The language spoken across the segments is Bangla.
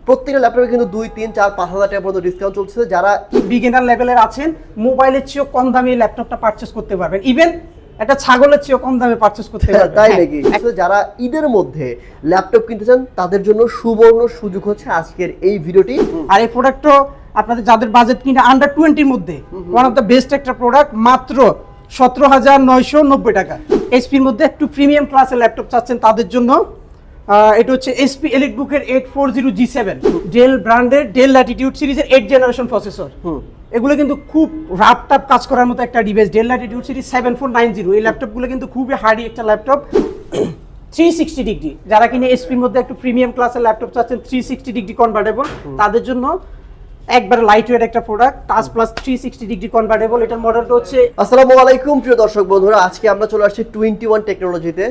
প্রত্যেকটা ল্যাপটপে কিন্তু 2, 3, 4, 5,000 টাকা পর্যন্ত ডিসকাউন্ট চলছে। যারা বিগিনার লেভেলের আছেন মোবাইলের চেয়েও কম দামে ল্যাপটপটা পারচেজ করতে পারবেন, ইভেন একটা ছাগলের চেয়েও কম দামে পারচেজ করতে পারবেন। তাই নাকি? যারা ঈদের মধ্যে ল্যাপটপ কিনতে চান তাদের জন্য সুবর্ণ সুযোগ হচ্ছে আজকের এই ভিডিওটি। আর এই প্রোডাক্টও আপনাদের যাদের বাজেট কিনা আন্ডার 20-র মধ্যে ওয়ান অফ দ্য বেস্ট একটা প্রোডাক্ট, মাত্র 17,990 টাকা। এইচপির মধ্যে একটু প্রিমিয়াম ক্লাসের ল্যাপটপ চাচ্ছেন তাদের জন্য এটা হচ্ছে এইচপি এলিটবুকের 840G7 ডেল ব্র্যান্ডের ডেল ল্যাটিটিউড সিরিজের 8th জেনারেশন প্রসেসর। এগুলো কিন্তু খুব রাফ টাপ কাজ করার মতো একটা ডিভাইস। ডেল ল্যাটিটিউড সিরিজ 7490, এই ল্যাপটপগুলো কিন্তু খুবই হার্ডি একটা ল্যাপটপ। 360 ডিগ্রি, যারা কিনে এইচপির মধ্যে একটু প্রিমিয়াম ক্লাসের ল্যাপটপ চাচ্ছেন 360 ডিগ্রি কনভার্টেবল, তাদের জন্য একবার লাইট ওয়েট একটা product touch plus 360 degree convertible. এটার মডেলটা হচ্ছে। আসসালামু আলাইকুম প্রিয় দর্শক বন্ধুরা, আজকে আমরা চলে আসছি 21 টেকনোলজিতে।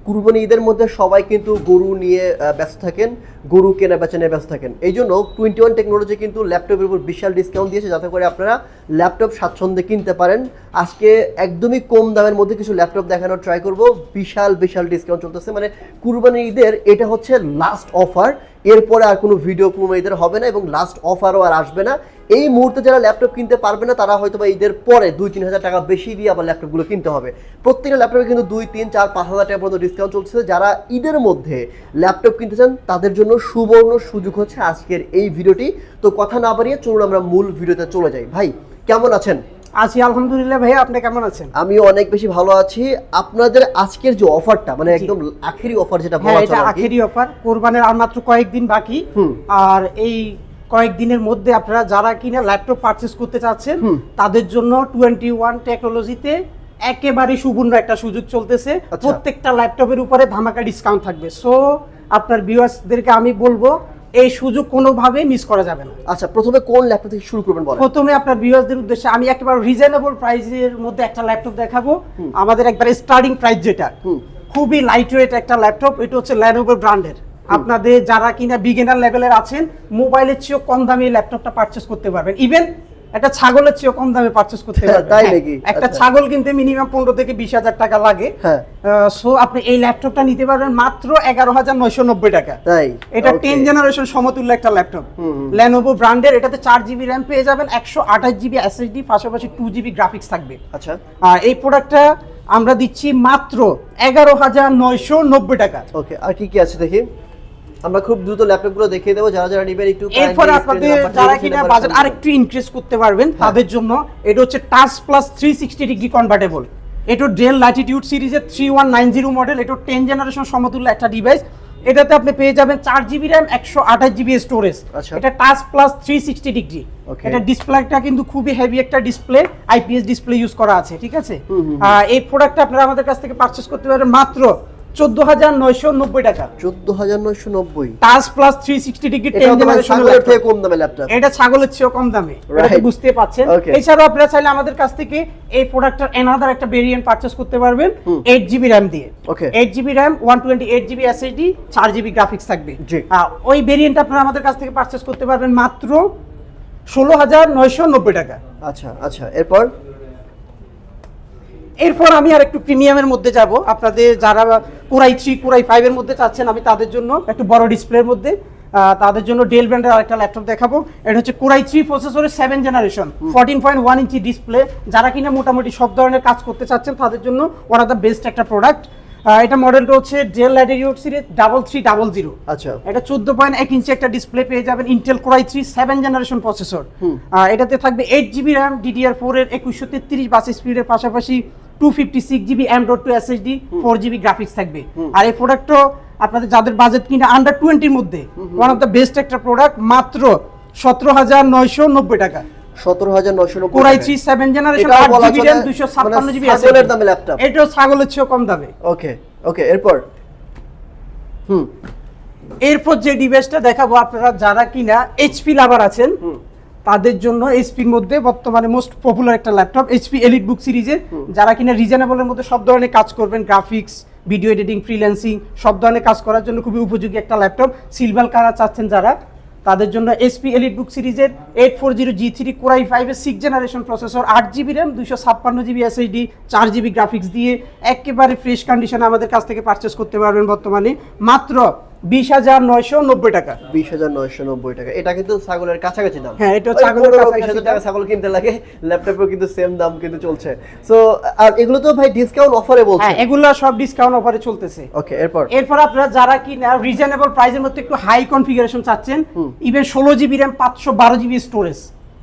কুরবানি ঈদের মধ্যে সবাই কিন্তু গরু নিয়ে ব্যস্ত থাকেন, গরু কেনা বেচা নিয়ে ব্যস্ত থাকেন। এই জন্য 21 টেকনোলজি কিন্তু ল্যাপটপের উপর বিশাল ডিসকাউন্ট দিয়েছে, যাতে করে আপনারা ল্যাপটপ স্বাচ্ছন্দ্যে কিনতে পারেন। আজকে একদমই কম দামের মধ্যে কিছু ল্যাপটপ দেখানোর ট্রাই করব। বিশাল ডিসকাউন্ট চলতেছে, মানে কুরবানি ঈদের এটা হচ্ছে লাস্ট অফার। এরপরে আর কোনো ভিডিও কুরবানি ঈদের হবে না এবং লাস্ট অফারও আর আসবে না। এই মুহূর্তে যারা ল্যাপটপ কিনতে পারবে না তারা হয়তো বা ঈদের পরে 2-3 হাজার টাকা বেশি দিয়ে আবার ল্যাপটপগুলো কিনতে হবে। প্রত্যেকটা ল্যাপটপে কিন্তু 2, 3, 4, 5,000 টাকা পর্যন্ত ডিসকাউন্ট চলছে। যারা ঈদের মধ্যে ল্যাপটপ কিনতে চান তাদের জন্য সুবর্ণ সুযোগ হচ্ছে আজকের এই ভিডিওটি। তো কথা না বাড়িয়ে চলুন আমরা মূল ভিডিওতে চলে যাই। ভাই কেমন আছেন? আছি আলহামদুলিল্লাহ। ভাই আপনি কেমন আছেন? আমি অনেক বেশি ভালো আছি। আপনাদের আজকের যে অফারটা, মানে একদম আখেরি অফার যেটা বলা যায়, এটা আখেরি অফার। কোরবানির আর মাত্র কয়েকদিন বাকি, আর এই কয়েকদিনের মধ্যে আপনারা যারা কিনা ল্যাপটপ পারচেজ করতে চাচ্ছেন তাদের জন্য 21 টেকনোলজিতে একেবারে সুবর্ণ একটা সুযোগ চলতেছে। প্রত্যেকটা ল্যাপটপের উপরে ধামাকা ডিসকাউন্ট থাকবে। সো আপনার ভিউয়ার্সদেরকে আমি বলবো এই সুযোগ কোনোভাবে মিস করা যাবে না। আচ্ছা, প্রথমে কোন ল্যাপটপ থেকে শুরু করবেন বলেন? প্রথমে আপনার ভিউয়ার্সদের উদ্দেশ্যে আমি একেবারে রিজনেবল প্রাইসের মধ্যে একটা ল্যাপটপ দেখাবো। আমাদের একবারে স্টার্টিং প্রাইস যেটা খুবই লাইট ওয়েট একটা ল্যাপটপ, এটা হচ্ছে Lenovo ব্র্যান্ডের। আপনাদের যারা কিনা বিগিনার লেভেলের আছেন মোবাইলের চেয়েও কম দামে এই ল্যাপটপটা পারচেজ করতে পারবেন, ইভেন একটা ছাগলের চেয়েও কম দামে পারচেজ করতে পারবেন। তাই নাকি? একটা ছাগল কিনতে মিনিমাম 15 থেকে 20 হাজার টাকা লাগে। সো আপনি এই ল্যাপটপটা নিতে পারবেন মাত্র 11,990 টাকা। তাই এটা 10 জেনারেশন সমতুল্য একটা ল্যাপটপ, Lenovo ব্র্যান্ডের। এটাতে 4GB র্যাম পেয়ে যাবেন, 128GB SSD, পাশাপাশি 2GB গ্রাফিক্স থাকবে। আচ্ছা, আর এই প্রোডাক্টটা আমরা দিচ্ছি মাত্র 11,990 টাকা। ওকে, আর কি কি আছে দেখি। আমরা খুব দ্রুত ল্যাপটপগুলো দেখিয়ে দেবো, যারা যারা নেবেন একটু। এরপর আপনাদের যারা কিনা বাজেট আরেকটু ইনক্রিজ করতে পারবেন তাদের জন্য এটা হচ্ছে টাচ প্লাস 360 ডিগ্রি কনভার্টেবল। এটা ডেল ল্যাটিটিউড সিরিজের 3190 মডেল। এটা 10 জেনারেশন সমতুল্য একটা ডিভাইস। এটাতে আপনি পেয়ে যাবেন 4GB র্যাম, 128GB স্টোরেজ। এটা টাচ প্লাস 360 ডিগ্রি। এটা ডিসপ্লেটা কিন্তু খুবই হেভি একটা ডিসপ্লে, IPS ডিসপ্লে ইউজ করা আছে, ঠিক আছে। এই প্রোডাক্টটা আপনারা আমাদের কাছ থেকে পারচেজ করতে পারবেন মাত্র 14,990 টাকা। 14,990 টাচ প্লাস 360 ডিগ্রি 10 জেনারেশনের থেকে কম দামে ল্যাপটপ। এটা ছাগলের চেয়েও কম দামে, এটা বুঝতে পাচ্ছেন। এছাড়াও আপনারা চাইলে আমাদের কাছ থেকে এই প্রোডাক্টের অ্যানাদার একটা ভেরিয়েন্ট পারচেজ করতে পারবেন 8GB র্যাম দিয়ে। 8GB RAM, 128GB SSD, 4GB graphics থাকবে। ওই ভেরিয়েন্ট আপনারা আমাদের কাছ থেকে পারচেজ করতে পারবেন মাত্র 16,990 টাকা। আচ্ছা আচ্ছা, এরপর আমি আর একটু প্রিমিয়ামের মধ্যে যাব। আপনাদের যারা কোরাই 3 কোরাই 5 এর মধ্যে চাচ্ছেন, আমি তাদের জন্য একটু বড় ডিসপ্লের মধ্যে তাদের জন্য ডেল ব্র্যান্ডের আরেকটা ল্যাপটপ দেখাবো। এটা হচ্ছে কোরাই 3 প্রসেসরের 7 জেনারেশন 14.1 ইঞ্চি ডিসপ্লে। যারা কিনা মোটামুটি সব ধরনের কাজ করতে চাচ্ছেন তাদের জন্য ওয়ান অফ দ্য বেস্ট একটা প্রোডাক্ট। এটা মডেলটা হচ্ছে ডেল ল্যাটিটিউড সিরিজ 3300। আচ্ছা, এটা 14.1 ইঞ্চি একটা ডিসপ্লে পেয়ে যাবেন। Intel core i 3 7 generation processor. এটাতে থাকবে 8GB র্যাম, DDR4 এর 2133 বাস স্পিডের পাশাপাশি 256GB M.2 SSD, 4GB graphics থাকবে। আর এই প্রোডাক্টও আপনাদের যাদের বাজেট কিনা আন্ডার 20-র মধ্যে ওয়ান অফ দ্য বেস্ট একটা প্রোডাক্ট, মাত্র 17,990 টাকা। 17,990 core i 3 7 generation 8GB RAM, 256GB SSD দামে ল্যাপটপ। এটাও ছাগলের চেয়েও কম দামে। ওকে ওকে, এরপর যে ডিভাইসটা দেখাবো, আপনারা যারা কিনা HP লাভার আছেন তাদের জন্য এইচপির মধ্যে বর্তমানে মোস্ট পপুলার একটা ল্যাপটপ, এইচপি এলিটবুক সিরিজের। যারা কিনা রিজনেবলের মধ্যে সব ধরনের কাজ করবেন, গ্রাফিক্স, ভিডিও এডিটিং, ফ্রিল্যান্সিং, সব ধরনের কাজ করার জন্য খুবই উপযোগী একটা ল্যাপটপ। সিলভার কালার চাচ্ছেন যারা, তাদের জন্য এইচপি এলিটবুক সিরিজের 840G3 কোরাই 5 এর 6 generation processor, 8GB RAM, 256GB SSD, 4GB graphics দিয়ে একেবারে ফ্রেশ কন্ডিশনে আমাদের কাছ থেকে পারচেজ করতে পারবেন বর্তমানে মাত্র 20,990 টাকা। 20,990 টাকা। এটা কিন্তু ছাগলের কাছাকাছি দাম। হ্যাঁ, এটা ছাগলের কাছাকাছি টাকা ছাগল কিনতে লাগে, ল্যাপটপেও কিন্তু সেম দাম কিন্তু চলছে। সো আর এগুলো তো ভাই ডিসকাউন্ট অফারে বলছেন? হ্যাঁ, এগুলো সব ডিসকাউন্ট অফারে চলতেছে। ওকে, এরপর আপনারা যারা কিনা রিজনেবল প্রাইসের মধ্যে একটু হাই কনফিগারেশন চাচ্ছেন, even 16 GB RAM 512 GB storage,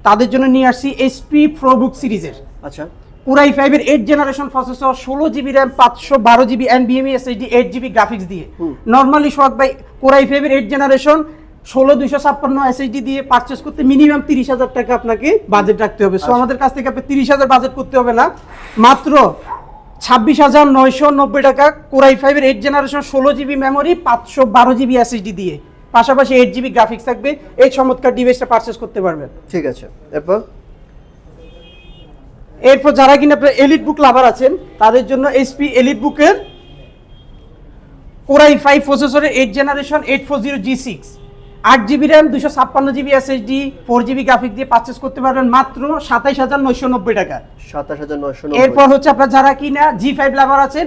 তাদের জন্য নিয়ে আসছি এইচপি প্রোবুক সিরিজের। আচ্ছা, Core i5 এর 8 generation processor, 16 GB RAM 512 GB NVMe SSD 8 GB graphics দিয়ে। নরমালি সোহাগ ভাই Core i5 এর 8 জেনারেশন 16256 SSD দিয়ে পারচেজ করতে মিনিমাম 30,000 টাকা আপনাকে বাজেট রাখতে হবে। সো আমাদের কাছ থেকে আপনি 30,000 বাজেট করতে হবে না, মাত্র 26,990 টাকা Core i5 এর 8 generation 16 GB memory 512 GB SSD দিয়ে, পাশাপাশি 8 জিবি গ্রাফিক্স থাকবে। এই চমৎকার ডিভাইসটা পারচেজ করতে পারবেন। ঠিক আছে, এরপর যারা কিনা আপনার এলিট বুক লাভার আছেন, তাদের জন্য এইচপি এলিট বুকের Core i5 প্রসেসরের 8 generation 840G6, 8 GB RAM 256 GB SSD 4 GB graphic দিয়ে পারচেজ করতে পারবেন মাত্র 27,990 টাকা। 27,990। এরপর হচ্ছে আপনারা যারা কিনা G5 লাভার আছেন,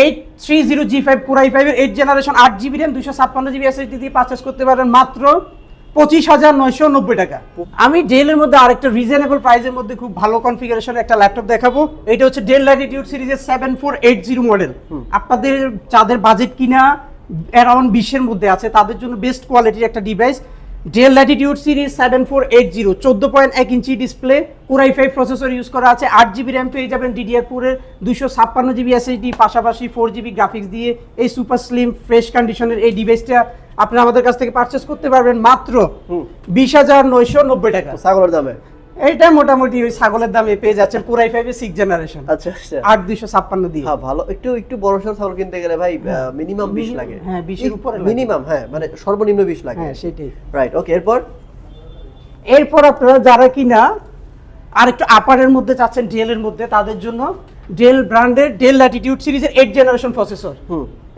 830G5 Core i5 এর 8 generation 8 GB RAM 256 GB SSD দিয়ে পারচেজ করতে পারবেন মাত্র 25,990 টাকা। আমি ডেলের মধ্যে আরেকটা রিজনেবল প্রাইসের মধ্যে খুব ভালো কনফিগারেশনের একটা ল্যাপটপ দেখাবো। এটা হচ্ছে ডেল ল্যাটিটিউড সিরিজের 7480 মডেল। আপনাদের যাদের বাজেট কিনা অ্যারাউন্ড 20 এর মধ্যে আছে, তাদের জন্য বেস্ট কোয়ালিটির একটা device. Dell Latitude series 7480, 14.1 inch display, Core i5 processor use করা আছে, 8 জিবি র্যাম পেয়ে যাবেন DDR4 এর, 256 জিবি SSD, পাশাপাশি 4 জিবি গ্রাফিক্স দিয়ে এই সুপার স্লিম ফ্রেশ কন্ডিশনের এই ডিভাইসটা আপনি আমাদের কাছ থেকে পারচেজ করতে পারবেন মাত্র 20,990 টাকা ছাগলের দামে। এইটা মোটামুটি ওই ছাগলের দামে পেয়ে যাচ্ছেন Core i5 এর 6 জেনারেশন। আচ্ছা, 8,256 দিয়ে। হ্যাঁ, ভালো। একটু বড় সর ছাগল কিনতে গেলে ভাই মিনিমাম 20 লাগে। হ্যাঁ, 20 এর উপরে মিনিমাম, হ্যাঁ, মানে সর্বনিম্ন 20 লাগে। হ্যাঁ, সেটাই। রাইট, ওকে। এরপর আপনারা যারা কিনা আর একটু আপারের মধ্যে চাচ্ছেন ডেলের মধ্যে, তাদের জন্য ডেল ব্র্যান্ডের ডেল ল্যাটিটিউড সিরিজের 8 জেনারেশন প্রসেসর।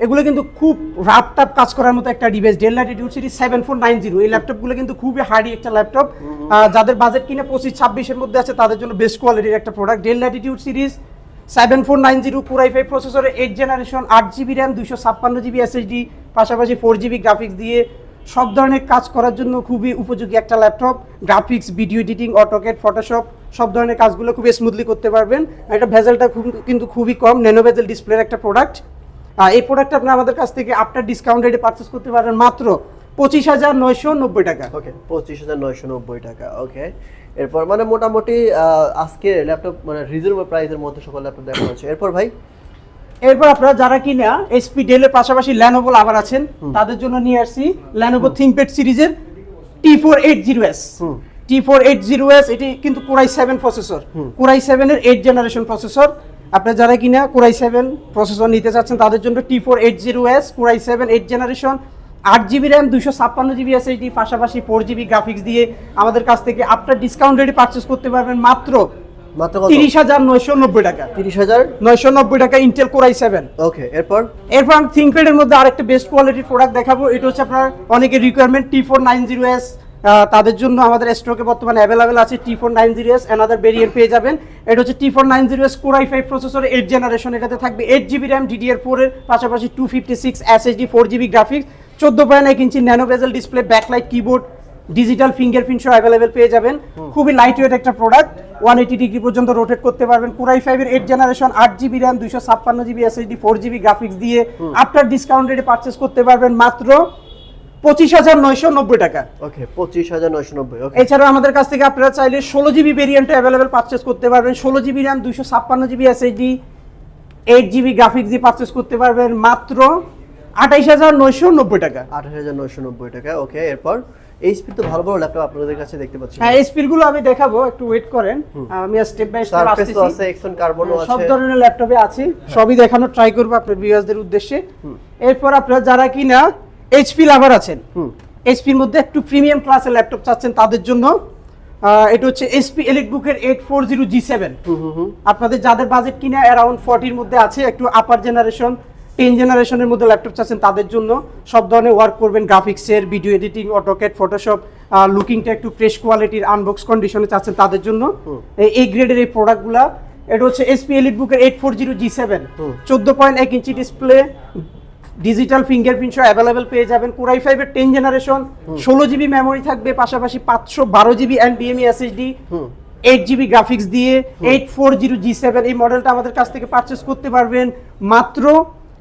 এগুলো কিন্তু খুব রাফ টাপ কাজ করার মতো একটা ডিভাইস। ডেল ল্যাটিটিউড সিরিজ 7490, এই ল্যাপটপগুলো কিন্তু খুবই হার্ডি একটা ল্যাপটপ। যাদের বাজেট কিনে 25-26 এর মধ্যে আছে, তাদের জন্য বেস্ট কোয়ালিটির একটা product. Del Latitude series 7490 Core i5 প্রসেসরের 8 generation 8 GB RAM 256 GB SSD, পাশাপাশি 4 জিবি গ্রাফিক্স দিয়ে সব ধরনের কাজ করার জন্য খুবই উপযোগী একটা laptop. Graphics, video editing, AutoCAD, Photoshop সব ধরনের কাজগুলো খুবই স্মুথলি করতে পারবেন। এটা ভেজেলটা কিন্তু খুবই কম, ন্যানো ভেজেল ডিসপ্লের একটা প্রোডাক্ট। এই প্রোডাক্টটা আপনি আমাদের কাছ থেকে আফটার ডিসকাউন্ট রেটে পারচেজ করতে পারবেন মাত্র 25,990 টাকা। ওকে, 25,990 টাকা। ওকে, এরপর মানে মোটামুটি আজকে ল্যাপটপ মানে রিজনেবল প্রাইসের মধ্যে সকল ল্যাপটপ দেখা হচ্ছে। এরপর আপনারা যারা কিনা এইচপি ডেলের পাশাপাশি Lenovo লাভার আছেন, তাদের জন্য নিয়ে আসছি Lenovo ThinkPad সিরিজের T480S। T480S এটি কিন্তু Core i7 processor, Core i7 এর 8 জেনারেশন প্রসেসর। আপনারা যারা কিনা Core i7 প্রসেসর নিতে চাচ্ছেন, তাদের জন্য T480S Core i7 8 generation 8 GB RAM 256 GB SSD, পাশাপাশি 4 জিবি গ্রাফিক্স দিয়ে আমাদের কাছ থেকে আফটার ডিসকাউন্ট রেটে পারচেজ করতে পারবেন মাত্র 30,990 টাকা। 30,990 টাকা ইন্টেল Core i7। ওকে, এরপর আমি ThinkPad এর মধ্যে আরেকটা বেস্ট কোয়ালিটির প্রোডাক্ট দেখাবো। এটা হচ্ছে আপনার অনেকের রিকোয়ারমেন্ট T490S, তাদের জন্য আমাদের স্টকে বর্তমানে অ্যাভেলেবেল আছে T490S, অ্যানাদার ভেরিয়েন্ট পেয়ে যাবেন। এটা হচ্ছে T490S Core i5 প্রসেসরের 8 জেনারেশন। এটাতে থাকবে 8 জিবি র্যাম DDR4 এর, পাশাপাশি 256 SSD, 4 জিবি গ্রাফিক্স, 14.1 ইঞ্চি ন্যানো বেজেল display, backlight keyboard, digital fingerprint সহ অ্যাভেলেবেল পেয়ে যাবেন। খুবই লাইট ওয়েট একটা প্রোডাক্ট, 180 ডিগ্রি পর্যন্ত রোটেট করতে পারবেন। Core i5 এর 8 generation 8 GB RAM 256 GB SSD, 4 GB graphics দিয়ে আফটার ডিসকাউন্ট রেটে পারচেজ করতে পারবেন মাত্র 25,990 টাকা। ওকে, 25,990। ওকে, এছাড়াও আমাদের কাছ থেকে আপনারা চাইলে 16 জিবি ভেরিয়েন্টে অ্যাভেলেবেল পারচেজ করতে পারবেন। 16 GB RAM 256 GB SSD, 8 GB graphics দিয়ে পারচেজ করতে পারবেন মাত্র 28,990 টাকা। 28,990 টাকা। ওকে, এরপর এইচপি তো ভালো ভালো ল্যাপটপ আপনাদের কাছে দেখতে পাচ্ছি। হ্যাঁ, এইচপি গুলো আমি দেখাবো, একটু ওয়েট করেন। আমি স্টেপ বাই স্টেপ আসতেছি। সারফেস আছে, এক্সন কার্বনও আছে, সব ধরনের ল্যাপটপে আছে, সবই দেখানোর ট্রাই করব আপনাদের ভিউয়ারদের উদ্দেশ্যে। এরপর আপনারা যারা কিনা এইচপি লাভার আছেন, এইচপির মধ্যে একটু প্রিমিয়াম ক্লাসের ল্যাপটপ চাচ্ছেন, তাদের জন্য এটা হচ্ছে এইচপি এলিটবুকের 840G7। আপনাদের যাদের বাজেট কিনা অ্যারাউন্ড 40 এর মধ্যে আছে, একটু আপার জেনারেশন 10 জেনারেশনের মধ্যে ল্যাপটপ চাচ্ছেন, তাদের জন্য সব ধরনের ওয়ার্ক করবেন, গ্রাফিক্সের, ভিডিও এডিটিং, অটোক্যাড, ফটোশপ, লুকিংটা একটু ফ্রেশ কোয়ালিটির, আনবক্স কন্ডিশনে চাচ্ছেন, তাদের জন্য এই গ্রেডের এই প্রোডাক্টগুলা। এটা হচ্ছে HP এলিটবুকের 840G7, 14.1 inch display, digital fingerprint সহ অ্যাভেলেবেল পেয়ে যাবেন। Core i5 এর 10 জেনারেশন, 16 জিবি মেমোরি থাকবে, পাশাপাশি 512 GB NVMe SSD, 8 GB graphics দিয়ে 840G7 এই মডেলটা আমাদের কাছ থেকে পারচেজ করতে পারবেন মাত্র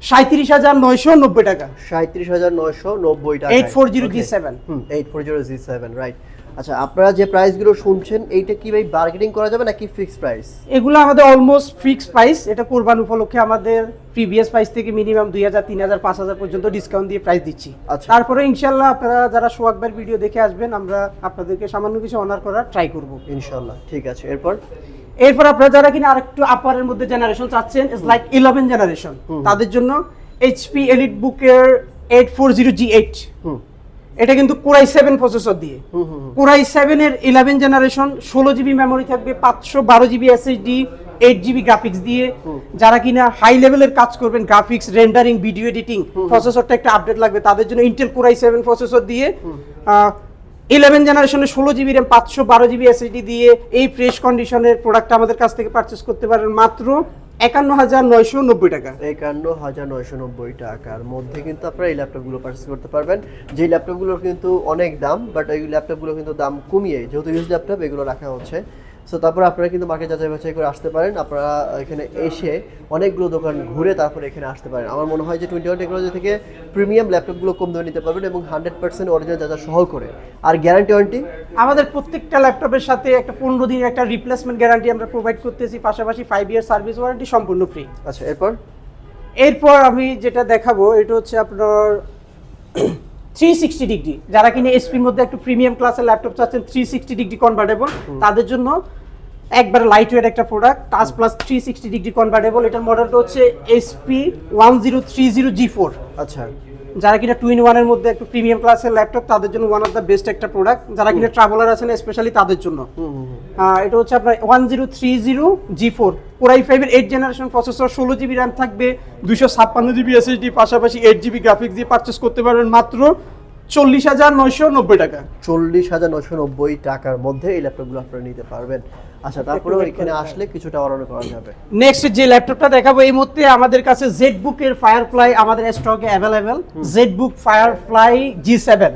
37,990 টাকা। 37,990 টাকা 840G7 840G7 রাইট। আচ্ছা, আপনারা যে প্রাইসগুলো শুনছেন এইটা কি ভাই বার্গেনিং করা যাবে নাকি ফিক্সড প্রাইস? এগুলো আমাদের অলমোস্ট ফিক্সড প্রাইস। এটা কোরবান উপলক্ষে আমাদের প্রিভিয়াস প্রাইস থেকে মিনিমাম 2000, 3000, 5000 পর্যন্ত ডিসকাউন্ট দিয়ে প্রাইস দিচ্ছি। আচ্ছা। তারপরে ইনশাআল্লাহ আপনারা যারা সোহাগবার ভিডিও দেখে আসবেন, আমরা আপনাদেরকে সামান্য কিছু অনার করার ট্রাই করব ইনশাআল্লাহ। ঠিক আছে, এরপর আপনারা যারা কিনা আরেকটু আপারের মধ্যে জেনারেশন চাচ্ছেন, ইজ লাইক 11 জেনারেশন, তাদের জন্য HP EliteBook-এর 840G8, এটা কিন্তু Core i7 প্রসেসর দিয়ে। Core i7 এর 11 জেনারেশন, 16 জিবি মেমোরি থাকবে, 512 জিবি SSD, 8 জিবি গ্রাফিক্স দিয়ে। যারা কিনা হাই লেভেলের কাজ করবেন, গ্রাফিক্স, রেন্ডারিং, ভিডিও এডিটিং, প্রসেসরটা একটা আপডেট লাগবে, তাদের জন্য Intel Core i7 প্রসেসর দিয়ে 11 জেনারেশনের 16 জিবি RAM, 512 জিবি SSD দিয়ে এই ফ্রেশ কন্ডিশনের প্রোডাক্টটা আমাদের কাছ থেকে পারচেজ করতে পারেন মাত্র 51,990 টাকা। 51,990 টাকার মধ্যে কিন্তু আপনারা এই ল্যাপটপগুলো পারচেজ করতে পারবেন। যে ল্যাপটপগুলোর কিন্তু অনেক দাম, বাট এই ল্যাপটপগুলো কিন্তু দাম কমিয়ে, যেহেতু ইউজ ল্যাপটপ এগুলো রাখা হচ্ছে। সো তারপর আপনারা কিন্তু মার্কেট যাচাই বাছাই করে আসতে পারেন। আপনারা এখানে এসে অনেকগুলো দোকান ঘুরে তারপরে এখানে আসতে পারেন। আমার মনে হয় যে 21 টেকনোলজি থেকে প্রিমিয়াম ল্যাপটপগুলো কম দামে নিতে পারবেন এবং 100% অরিজিনাল যা সহ করে। আর গ্যারান্টি ওয়ারেন্টি আমাদের প্রত্যেকটা ল্যাপটপের সাথে একটা 15 দিনের একটা রিপ্লেসমেন্ট গ্যারান্টি আমরা প্রোভাইড করতেছি, পাশাপাশি 5 ইয়ার সার্ভিস ওয়ারেন্টি সম্পূর্ণ ফ্রি। আচ্ছা, এরপর আমি যেটা দেখাবো এটা হচ্ছে আপনার 360 ডিগ্রি। যারা কিনা এসপির মধ্যে একটু প্রিমিয়াম ক্লাসের ল্যাপটপ চাচ্ছেন 360 ডিগ্রি কনভার্টেবল, তাদের জন্য একবারে লাইট ওয়েট একটা product, touch plus 360 degree convertible. এটার মডেলটা হচ্ছে SP1030G4। আচ্ছা, যারা কিনা 2-in-1 এর মধ্যে একটু প্রিমিয়াম ক্লাসের ল্যাপটপ, তাদের জন্য ওয়ান অফ দ্য বেস্ট একটা প্রোডাক্ট। যারা কিনা ট্রাভেলার আছেন স্পেশালি তাদের জন্য এটা হচ্ছে আপনার 1030G4 Core i5 এর 8 জেনারেশন প্রসেসর, 16 জিবি RAM থাকবে, 256 জিবি SSD, পাশাপাশি 8 জিবি গ্রাফিক্স দিয়ে পারচেজ করতে পারবেন মাত্র 40,990 টাকা। 40,990 টাকার মধ্যে এই ল্যাপটপগুলো আপনারা নিতে পারবেন। আচ্ছা, তারপরে এখানে আসলে কিছুটা অর্ডার করা যাবে। নেক্সট যে ল্যাপটপটা দেখাবো, এই মুহূর্তে আমাদের কাছে ZBook এর Firefly আমাদের স্টকে अवेलेबल। ZBook Firefly G7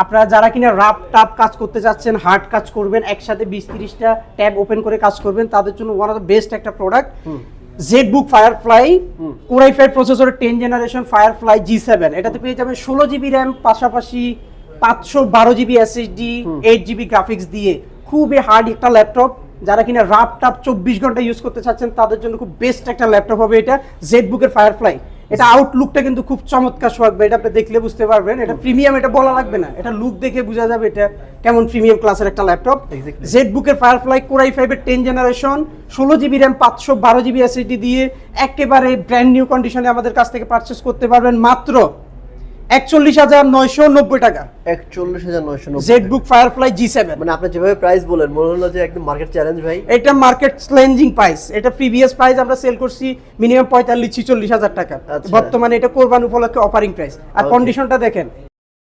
আপনারা যারা কিনা রাফ টাফ কাজ করতে যাচ্ছেন, হার্ড কাজ করবেন, একসাথে 20-30টা ট্যাব ওপেন করে কাজ করবেন, তাদের জন্য ওয়ান অফ দ্য বেস্ট একটা product ZBook Firefly Core i5 প্রসেসরের 10 জেনারেশন Firefly G7। এটাতে পেয়ে যাবেন 16 জিবি RAM, পাশাপাশি 512 জিবি SSD, 8 জিবি গ্রাফিক্স দিয়ে। খুবই হার্ড একটা ল্যাপটপ। যারা কিনা রাফ টাপ 24 ঘন্টা ইউজ করতে চাচ্ছেন, তাদের জন্য খুব বেস্ট একটা ল্যাপটপ হবে এটা ZBook এর Firefly। এটা আউটলুকটা কিন্তু খুব চমৎকার সোহাগবে, এটা আপনি দেখলে বুঝতে পারবেন। এটা প্রিমিয়াম, এটা বলা লাগবে না, এটা লুক দেখে বোঝা যাবে এটা কেমন প্রিমিয়াম ক্লাসের একটা ল্যাপটপ। ZBook এর Firefly Core i5 এর 10 generation, 16 GB RAM, 512 GB SSD দিয়ে একেবারে ব্র্যান্ড নিউ কন্ডিশনে আমাদের কাছ থেকে পারচেজ করতে পারবেন মাত্র 41,990 টাকা। 41,990 ZBook Firefly G7। মানে আপনি যেভাবে প্রাইস বলেন মনে হলো যে একদম মার্কেট চ্যালেঞ্জ ভাই। এটা মার্কেট চ্যালেঞ্জিং প্রাইস। এটা প্রিভিয়াস প্রাইস আমরা সেল করছি মিনিমাম 45-46 হাজার টাকা, বর্তমানে এটা কোরবান উপলক্ষে অফারিং প্রাইস। আর কন্ডিশনটা দেখেন,